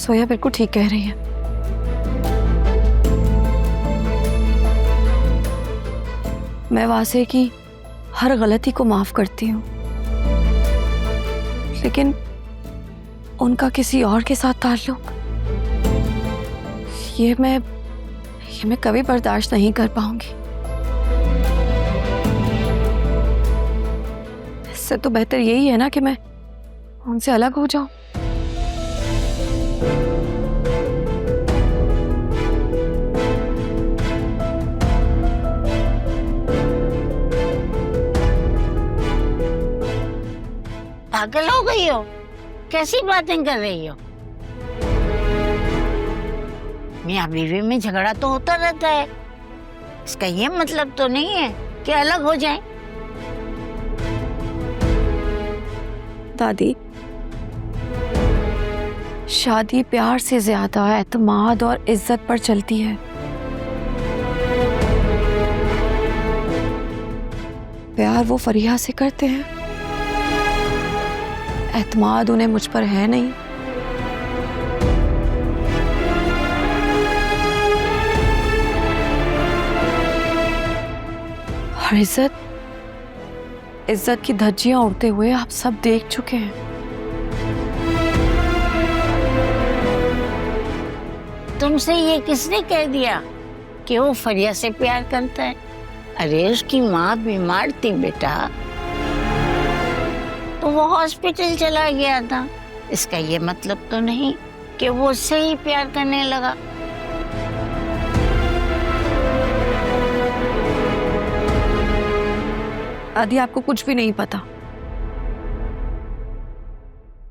सोया बिल्कुल ठीक कह रही है। मैं वासे की हर गलती को माफ करती हूँ, लेकिन उनका किसी और के साथ ताल्लुक, ये मैं कभी बर्दाश्त नहीं कर पाऊंगी। इससे तो बेहतर यही है ना कि मैं उनसे अलग हो जाऊं। पागल हो गई हो? कैसी बातें कर रही हो? मियां बीवी में झगड़ा तो होता रहता है, इसका ये मतलब तो नहीं है कि अलग हो जाएं। दादी, शादी प्यार से ज्यादा एतमाद और इज्जत पर चलती है। प्यार वो फरिया से करते हैं, एतमाद उन्हें मुझ पर है नहीं। और इज्जत की धज्जियां उड़ते हुए आप सब देख चुके हैं। तुमसे ये किसने कह दिया कि वो फरिया से प्यार करता है? अरे उसकी माँ बीमार थी बेटा, तो वो हॉस्पिटल चला गया था। इसका ये मतलब तो नहीं कि वो उससे ही प्यार करने लगा। आदि, आपको कुछ भी नहीं पता।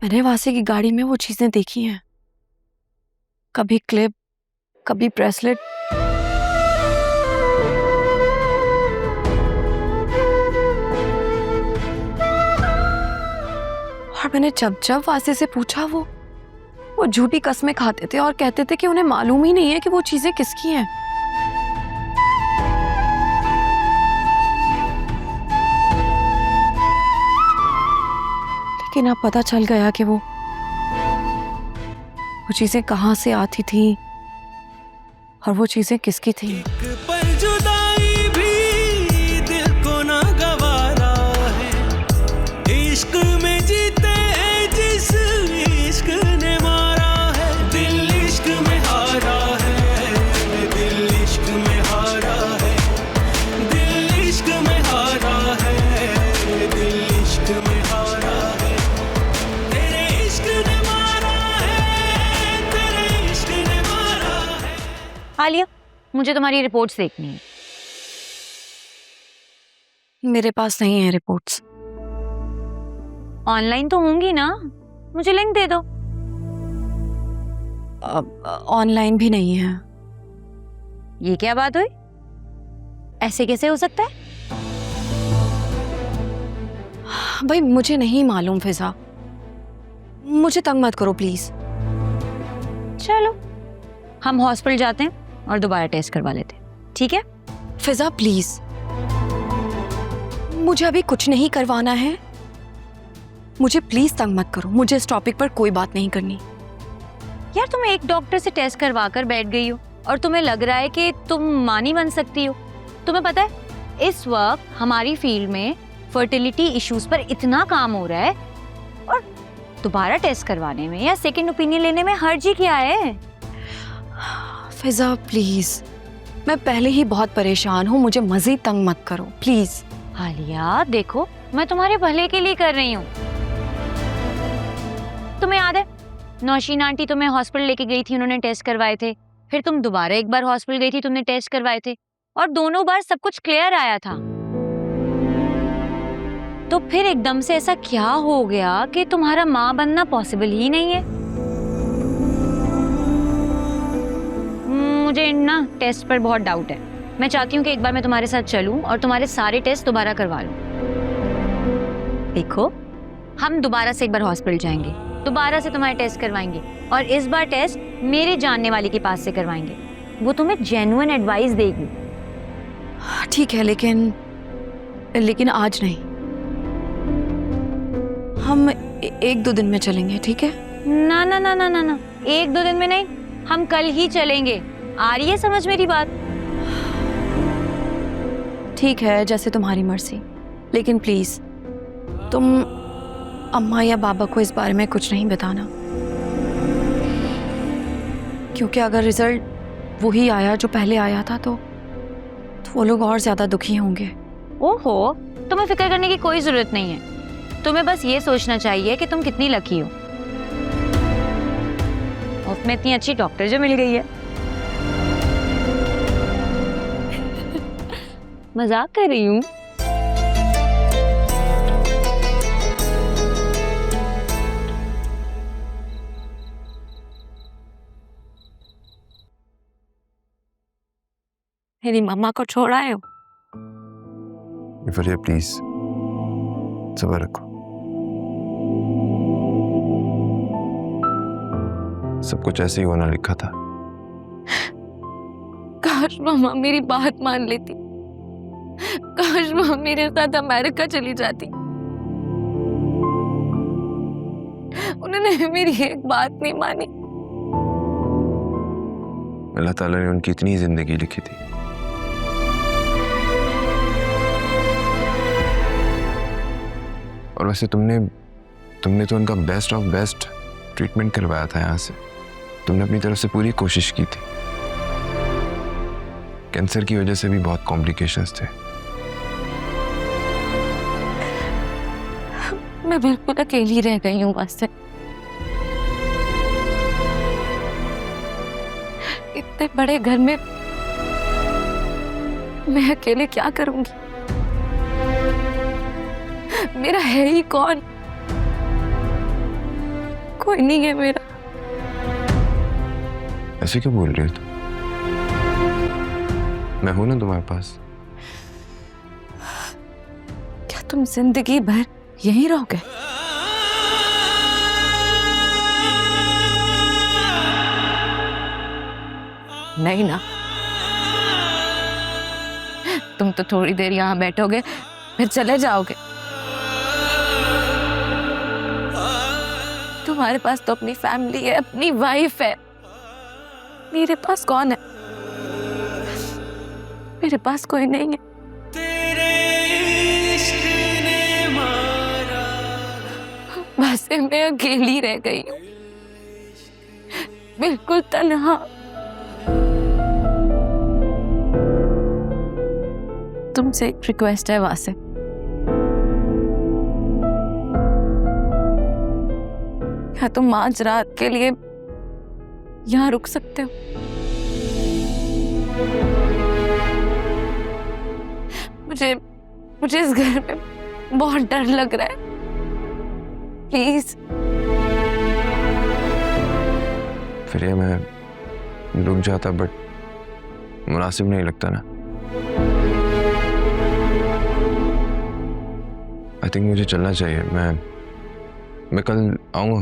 मैंने वासे की गाड़ी में वो चीजें देखी हैं, कभी क्लिप, कभी ब्रेसलेट। और मैंने जब जब वासे से पूछा, वो झूठी कस्में खाते थे और कहते थे कि उन्हें मालूम ही नहीं है कि वो चीजें किसकी हैं। लेकिन अब पता चल गया कि वो चीजें कहां से आती थी और वो चीजें किसकी थी। इश्क में जीते हैं जिस इश्क ने मारा है, दिल इश्क में हारा है, दिल इश्क में हारा है, दिल इश्क में हारा है, दिल इश्क में हारा है, तेरे इश्क ने मारा है, तेरे इश्क ने मारा है। आलिया, मुझे तुम्हारी रिपोर्ट्स देखनी है। मेरे पास नहीं है रिपोर्ट्स। ऑनलाइन तो होंगी ना, मुझे लिंक दे दो। ऑनलाइन भी नहीं है। ये क्या बात हुई? ऐसे कैसे हो सकता है? भाई मुझे नहीं मालूम फिजा, मुझे तंग मत करो प्लीज। चलो हम हॉस्पिटल जाते हैं और दोबारा टेस्ट करवा लेते हैं, ठीक है? फिजा प्लीज, मुझे अभी कुछ नहीं करवाना है। मुझे प्लीज तंग मत करो, मुझे इस टॉपिक पर कोई बात नहीं करनी। यार तुम एक डॉक्टर से टेस्ट करवा कर बैठ गई हो और तुम्हें लग रहा है कि तुम मां नहीं बन सकती हो। तुम्हें पता है इस वक्त हमारी फील्ड में फर्टिलिटी इश्यूज पर इतना काम हो रहा है, और दोबारा टेस्ट करवाने में या सेकंड ओपिनियन लेने में हर्ज ही क्या है? फिजा प्लीज, मैं पहले ही बहुत परेशान हूँ, मुझे मजीद तंग मत करो प्लीज। आलिया देखो, मैं तुम्हारे भले के लिए कर रही हूँ। तुम्हें याद है नौशीन आंटी तुम्हें हॉस्पिटल लेके गई थी, उन्होंने टेस्ट करवाए थे, फिर तुम दोबारा एक बार हॉस्पिटल गई थी, तुमने टेस्ट करवाए थे और दोनों बार सब कुछ क्लियर आया था। तो फिर एकदम से ऐसा क्या हो गया कि तुम्हारा मां बनना पॉसिबल ही नहीं है? मुझे ना टेस्ट पर बहुत डाउट है। मैं चाहती हूँ कि एक बार मैं तुम्हारे साथ चलूं और तुम्हारे सारे टेस्ट दोबारा करवा लूं। देखो, हम दोबारा से एक बार हॉस्पिटल जाएंगे, दोबारा से तुम्हारे टेस्ट करवाएंगे और इस बार टेस्ट मेरे जानने वाले के पास से करवाएंगे। वो तुम्हें जेन्युइन एडवाइस देगी। ठीक है, लेकिन आज नहीं, हम 1-2 दिन में चलेंगे, ठीक है? ना ना ना ना ना ना, 1-2 दिन में नहीं, हम कल ही चलेंगे। आ रही है समझ मेरी बात? ठीक है, जैसे तुम्हारी मर्जी, लेकिन प्लीज तुम अम्मा या बाबा को इस बारे में कुछ नहीं बताना, क्योंकि अगर रिजल्ट वही आया जो पहले आया था तो वो लोग और ज्यादा दुखी होंगे। ओहो, तुम्हें फिक्र करने की कोई जरूरत नहीं है। तुम्हें बस ये सोचना चाहिए कि तुम कितनी लकी हो, मुफ्त में इतनी अच्छी डॉक्टर जो मिल गई है। मजाक कर रही हूँ। मेरी मम्मा को छोड़ आए हो? फरिया प्लीज सब्र रखो, सब कुछ ऐसे ही होना लिखा था। काश मम्मा मेरी बात मान लेती, काश मम्मा मेरे साथ अमेरिका चली जाती। उन्होंने मेरी एक बात नहीं मानी। अल्लाह ताला ने उनकी इतनी जिंदगी लिखी थी, और वैसे तुमने तो उनका बेस्ट ऑफ बेस्ट ट्रीटमेंट करवाया था यहाँ से। तुमने अपनी तरफ से पूरी कोशिश की थी। कैंसर की वजह से भी बहुत कॉम्प्लिकेशंस थे। मैं बिल्कुल अकेली रह गई हूँ बस। इतने बड़े घर में मैं अकेले क्या करूंगी? मेरा है ही कौन? कोई नहीं है मेरा। ऐसे क्यों बोल रही हो तुम? मैं हूं ना तुम्हारे पास। क्या तुम जिंदगी भर यहीं रहोगे? नहीं ना, तुम तो थोड़ी देर यहाँ बैठोगे फिर चले जाओगे। तुम्हारे पास तो अपनी फैमिली है, अपनी वाइफ है। मेरे पास कौन है? मेरे पास कोई नहीं है। तेरे इश्क ने मारा, बस मैं अकेली रह गई हूँ, बिल्कुल तन्हा। तुमसे एक रिक्वेस्ट है वासे, क्या तुम आज रात के लिए यहाँ रुक सकते हो? मुझे इस घर में बहुत डर लग रहा है। प्लीज। फिर ये मैं रुक जाता, बट मुनासिब नहीं लगता ना। आई थिंक मुझे चलना चाहिए। मैं कल आऊंगा,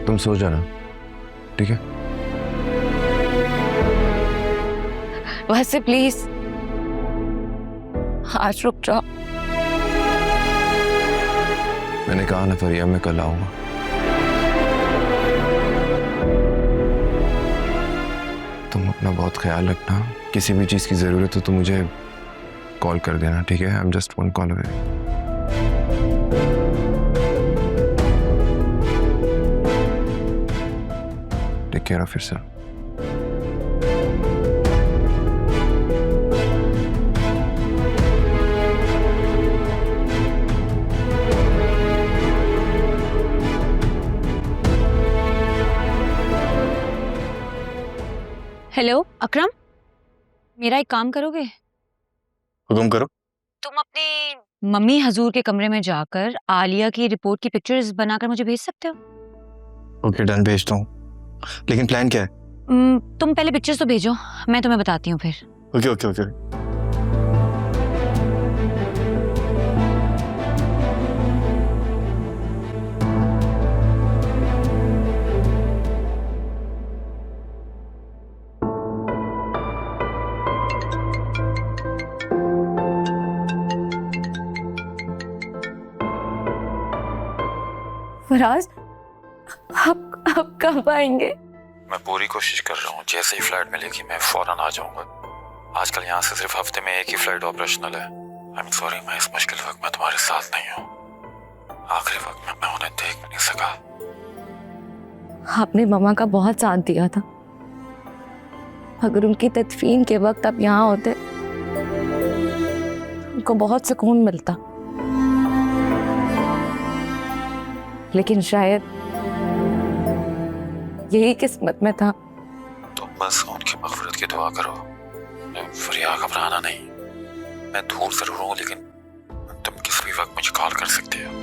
तुम सो जाना, ठीक है? वैसे प्लीज आज रुक जाओ। मैंने कहा ना फरिया, मैं कल आऊंगा। तुम अपना बहुत ख्याल रखना। किसी भी चीज की जरूरत हो तो मुझे कॉल कर देना, ठीक है? I am just one call away. Take care of yourself. Hello Akram, मेरा एक काम करोगे? हुक्म करो। तुम अपनी मम्मी हजूर के कमरे में जाकर आलिया की रिपोर्ट की पिक्चर्स बनाकर मुझे भेज सकते हो? ओके डन, भेजता हूँ। लेकिन प्लान क्या है? तुम पहले पिक्चर्स तो भेजो, मैं तुम्हें बताती हूँ फिर। Okay okay okay. फराज, अब कब आएंगे? मैं पूरी कोशिश कर रहा हूँ, जैसे ही फ्लाइट मिलेगी मैं फौरन आ जाऊंगा। आजकल यहाँ से सिर्फ हफ्ते में एक ही फ्लाइट ऑपरेशनल है। आई एम सॉरी, मैं इस मुश्किल वक्त में तुम्हारे साथ नहीं हूँ। आखिरी वक्त में मैं उन्हें देख नहीं सका। आपने मम्मा का बहुत साथ दिया था। अगर उनकी तदफीन के वक्त आप यहाँ होते, उनको बहुत सुकून मिलता। लेकिन शायद यही किस्मत में था। तुम बस उनकी मग़फ़िरत की दुआ करो। फरिया, घबराना नहीं। मैं दूर जरूर हूँ, लेकिन तुम किसी भी वक्त मुझे कॉल कर सकते हो।